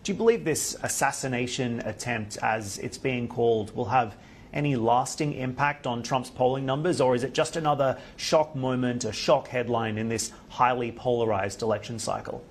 Do you believe this assassination attempt, as it's being called, will have any lasting impact on Trump's polling numbers, or is it just another shock moment, a shock headline in this highly polarized election cycle?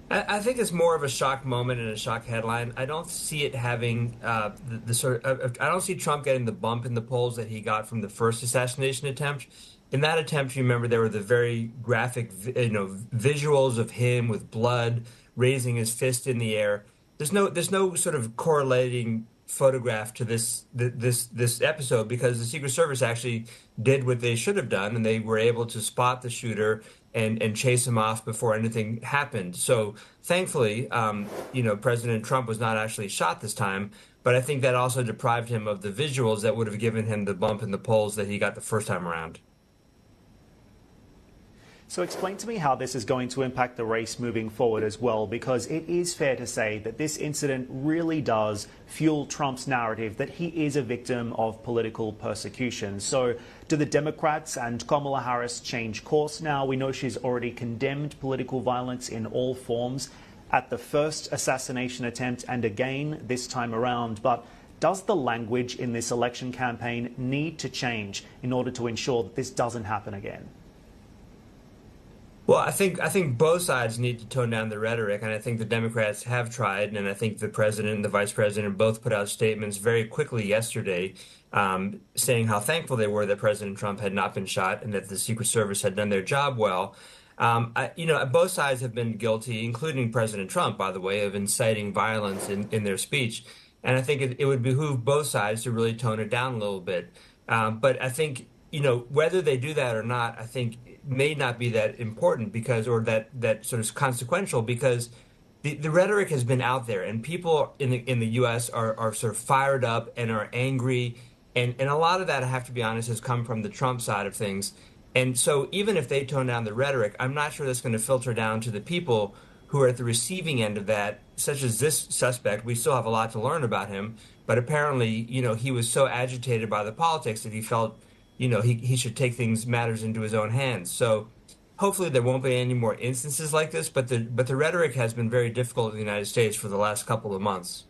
I think it's more of a shock moment and a shock headline. I don't see it having the sort of, I don't see Trump getting the bump in the polls that he got from the first assassination attempt. In that attempt, you remember there were the very graphic, visuals of him with blood, raising his fist in the air. There's no sort of correlating photograph to this episode, because the Secret Service actually did what they should have done, and they were able to spot the shooter and chase him off before anything happened. So thankfully, President Trump was not actually shot this time, but I think that also deprived him of the visuals that would have given him the bump in the polls that he got the first time around. So explain to me how this is going to impact the race moving forward as well, because it is fair to say that this incident really does fuel Trump's narrative that he is a victim of political persecution. So do the Democrats and Kamala Harris change course now? We know she's already condemned political violence in all forms at the first assassination attempt and again this time around. But does the language in this election campaign need to change in order to ensure that this doesn't happen again? Well, I think both sides need to tone down the rhetoric, and I think the Democrats have tried, and I think the president and the vice president both put out statements very quickly yesterday, saying how thankful they were that President Trump had not been shot and that the Secret Service had done their job well. Both sides have been guilty, including President Trump, by the way, of inciting violence in their speech, and I think it would behoove both sides to really tone it down a little bit. But I think, whether they do that or not, I think may not be that important or that sort of consequential, because the rhetoric has been out there, and people in the U.S. are sort of fired up and are angry, and a lot of that, I have to be honest, has come from the Trump side of things. And so even if they tone down the rhetoric, I'm not sure that's going to filter down to the people who are at the receiving end of that, such as this suspect. We still have a lot to learn about him, but apparently, he was so agitated by the politics that he felt he should take matters into his own hands. So hopefully there won't be any more instances like this, but the rhetoric has been very difficult in the United States for the last couple of months.